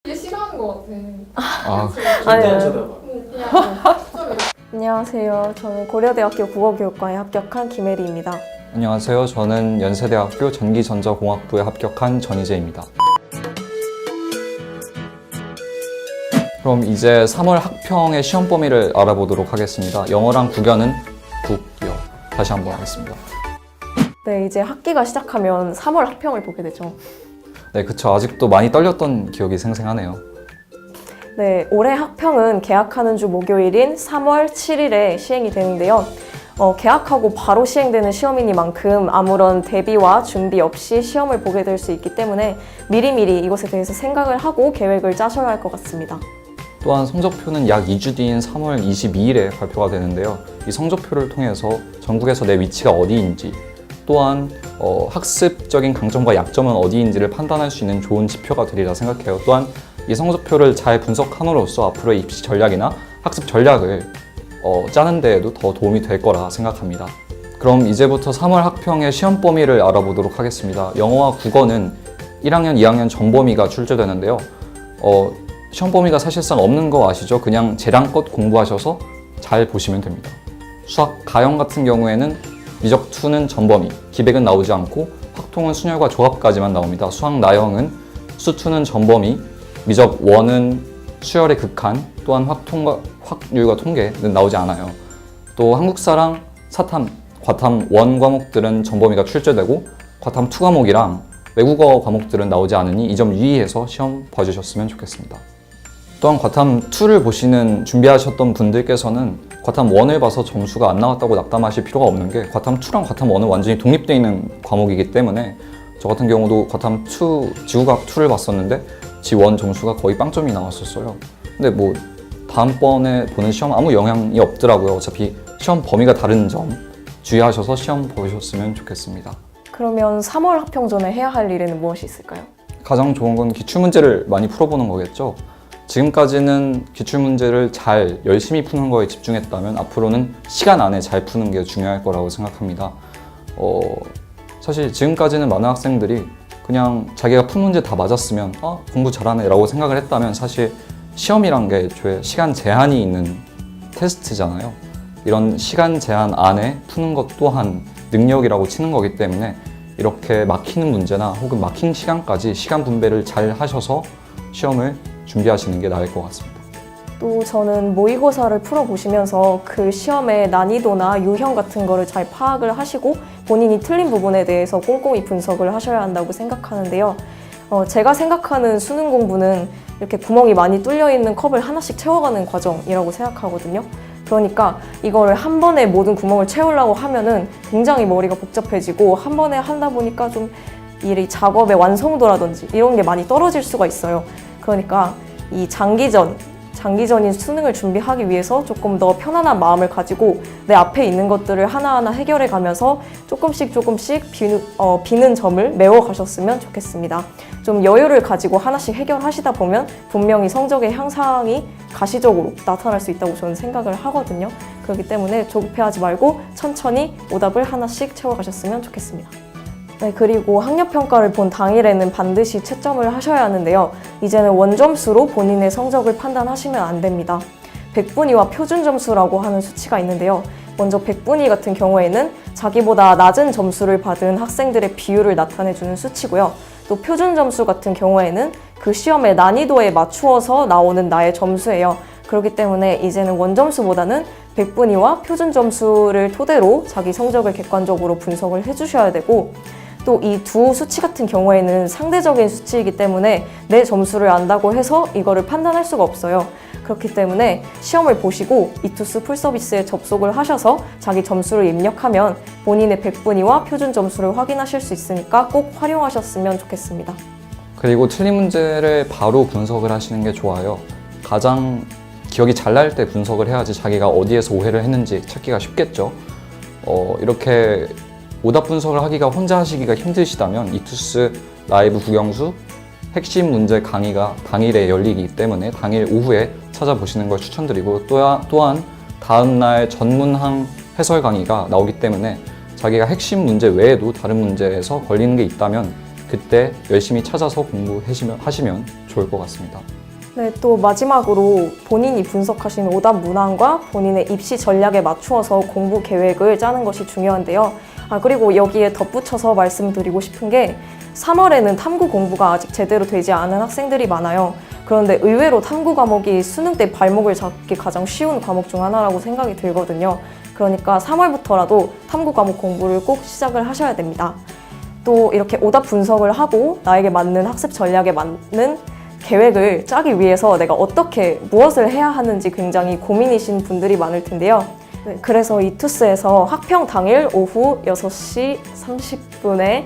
되게 싫어하는 것 같아. 아, 절대 쳐다봐. 그냥 좀 이렇게 안녕하세요. 저는 고려대학교 국어교육과에 합격한 김혜리입니다. 안녕하세요. 저는 연세대학교 전기전자공학부에 합격한 전희재입니다. 그럼 이제 3월 학평의 시험 범위를 알아보도록 하겠습니다. 영어랑 국어는 국요. 다시 한번 하겠습니다. 네, 이제 학기가 시작하면 3월 학평을 보게 되죠. 네, 그쵸. 아직도 많이 떨렸던 기억이 생생하네요. 네, 올해 학평은 개학하는 주 목요일인 3월 7일에 시행이 되는데요. 개학하고 바로 시행되는 시험이니만큼 아무런 대비와 준비 없이 시험을 보게 될 수 있기 때문에 미리미리 이것에 대해서 생각을 하고 계획을 짜셔야 할 것 같습니다. 또한 성적표는 약 2주 뒤인 3월 22일에 발표가 되는데요. 이 성적표를 통해서 전국에서 내 위치가 어디인지, 또한 학습적인 강점과 약점은 어디인지를 판단할 수 있는 좋은 지표가 되리라 생각해요. 또한 이 성적표를 잘 분석함으로써 앞으로의 입시 전략이나 학습 전략을 짜는 데에도 더 도움이 될 거라 생각합니다. 그럼 이제부터 3월 학평의 시험 범위를 알아보도록 하겠습니다. 영어와 국어는 1학년, 2학년 전범위가 출제되는데요. 시험 범위가 사실상 없는 거 아시죠? 그냥 재량껏 공부하셔서 잘 보시면 됩니다. 수학, 가형 같은 경우에는 미적 2는 전범위, 기백은 나오지 않고 확통은 순열과 조합까지만 나옵니다. 수학 나형은 수 2는 전범위, 미적 1은 수열의 극한, 또한 확률과 통계는 나오지 않아요. 또 한국사랑 사탐, 과탐 1 과목들은 전범위가 출제되고 과탐 2 과목이랑 외국어 과목들은 나오지 않으니 이 점 유의해서 시험 봐주셨으면 좋겠습니다. 또한 과탐 2를 준비하셨던 분들께서는 과탐 1을 봐서 점수가 안 나왔다고 낙담하실 필요가 없는 게 과탐 2랑 과탐 1은 완전히 독립되어 있는 과목이기 때문에 저 같은 경우도 과탐 2, 지구과학 2를 봤었는데 G1 점수가 거의 빵점이 나왔었어요. 근데 뭐 다음번에 보는 시험 아무 영향이 없더라고요. 어차피 시험 범위가 다른 점 주의하셔서 시험 보셨으면 좋겠습니다. 그러면 3월 학평 전에 해야 할 일에는 무엇이 있을까요? 가장 좋은 건 기출문제를 많이 풀어보는 거겠죠. 지금까지는 기출문제를 잘 열심히 푸는 거에 집중했다면 앞으로는 시간 안에 잘 푸는 게 중요할 거라고 생각합니다. 사실 지금까지는 많은 학생들이 그냥 자기가 푼 문제 다 맞았으면 공부 잘하네 라고 생각을 했다면 사실 시험이란 게 애초에 시간 제한이 있는 테스트잖아요. 이런 시간 제한 안에 푸는 것 또한 능력이라고 치는 거기 때문에 이렇게 막히는 문제나 혹은 막힌 시간까지 시간 분배를 잘 하셔서 시험을 준비하시는 게 나을 것 같습니다. 또 저는 모의고사를 풀어보시면서 그 시험의 난이도나 유형 같은 거를 잘 파악을 하시고 본인이 틀린 부분에 대해서 꼼꼼히 분석을 하셔야 한다고 생각하는데요. 제가 생각하는 수능 공부는 이렇게 구멍이 많이 뚫려 있는 컵을 하나씩 채워가는 과정이라고 생각하거든요. 그러니까 이거를 한 번에 모든 구멍을 채우려고 하면은 굉장히 머리가 복잡해지고 한 번에 하다 보니까 좀 이 작업의 완성도라든지 이런 게 많이 떨어질 수가 있어요. 그러니까 이 장기전인 수능을 준비하기 위해서 조금 더 편안한 마음을 가지고 내 앞에 있는 것들을 하나하나 해결해 가면서 조금씩 비는 점을 메워가셨으면 좋겠습니다. 좀 여유를 가지고 하나씩 해결하시다 보면 분명히 성적의 향상이 가시적으로 나타날 수 있다고 저는 생각을 하거든요. 그렇기 때문에 조급해하지 말고 천천히 오답을 하나씩 채워가셨으면 좋겠습니다. 네, 그리고 학력평가를 본 당일에는 반드시 채점을 하셔야 하는데요. 이제는 원점수로 본인의 성적을 판단하시면 안 됩니다. 백분위와 표준점수라고 하는 수치가 있는데요. 먼저 백분위 같은 경우에는 자기보다 낮은 점수를 받은 학생들의 비율을 나타내주는 수치고요. 또 표준점수 같은 경우에는 그 시험의 난이도에 맞추어서 나오는 나의 점수예요. 그렇기 때문에 이제는 원점수보다는 백분위와 표준점수를 토대로 자기 성적을 객관적으로 분석을 해주셔야 되고 또 이 두 수치 같은 경우에는 상대적인 수치이기 때문에 내 점수를 안다고 해서 이거를 판단할 수가 없어요. 그렇기 때문에 시험을 보시고 이투스 풀서비스에 접속을 하셔서 자기 점수를 입력하면 본인의 백분위와 표준 점수를 확인하실 수 있으니까 꼭 활용하셨으면 좋겠습니다. 그리고 틀린 문제를 바로 분석을 하시는 게 좋아요. 가장 기억이 잘 날 때 분석을 해야지 자기가 어디에서 오해를 했는지 찾기가 쉽겠죠. 이렇게 오답 분석을 하기가 혼자 하시기가 힘드시다면 이투스 라이브 국영수 핵심 문제 강의가 당일에 열리기 때문에 당일 오후에 찾아보시는 걸 추천드리고 또한 다음날 전문항 해설 강의가 나오기 때문에 자기가 핵심 문제 외에도 다른 문제에서 걸리는 게 있다면 그때 열심히 찾아서 공부하시면 좋을 것 같습니다. 네, 또 마지막으로 본인이 분석하신 오답 문항과 본인의 입시 전략에 맞추어서 공부 계획을 짜는 것이 중요한데요. 그리고 여기에 덧붙여서 말씀드리고 싶은 게 3월에는 탐구 공부가 아직 제대로 되지 않은 학생들이 많아요. 그런데 의외로 탐구 과목이 수능 때 발목을 잡기 가장 쉬운 과목 중 하나라고 생각이 들거든요. 그러니까 3월부터라도 탐구 과목 공부를 꼭 시작을 하셔야 됩니다. 또 이렇게 오답 분석을 하고 나에게 맞는 학습 전략에 맞는 계획을 짜기 위해서 내가 어떻게 무엇을 해야 하는지 굉장히 고민이신 분들이 많을 텐데요. 네, 그래서 이 투스에서 학평 당일 오후 6시 30분에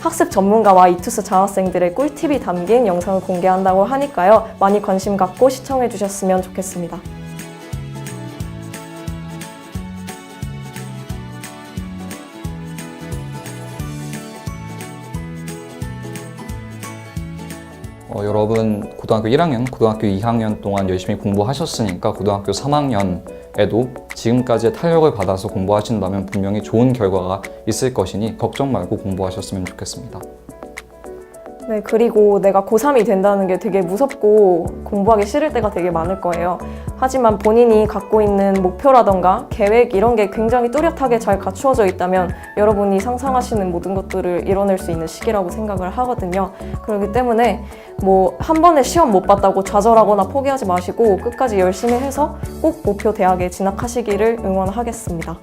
학습 전문가와 이투스 장학생들의 꿀팁이 담긴 영상을 공개한다고 하니까요. 많이 관심 갖고 시청해 주셨으면 좋겠습니다. 여러분 고등학교 1학년, 고등학교 2학년 동안 열심히 공부하셨으니까 고등학교 3학년에도 지금까지의 탄력을 받아서 공부하신다면 분명히 좋은 결과가 있을 것이니 걱정 말고 공부하셨으면 좋겠습니다. 네, 그리고 내가 고3이 된다는 게 되게 무섭고 공부하기 싫을 때가 되게 많을 거예요. 하지만 본인이 갖고 있는 목표라던가 계획 이런 게 굉장히 뚜렷하게 잘 갖추어져 있다면 여러분이 상상하시는 모든 것들을 이뤄낼 수 있는 시기라고 생각을 하거든요. 그렇기 때문에 한 번에 시험 못 봤다고 좌절하거나 포기하지 마시고 끝까지 열심히 해서 꼭 목표 대학에 진학하시기를 응원하겠습니다.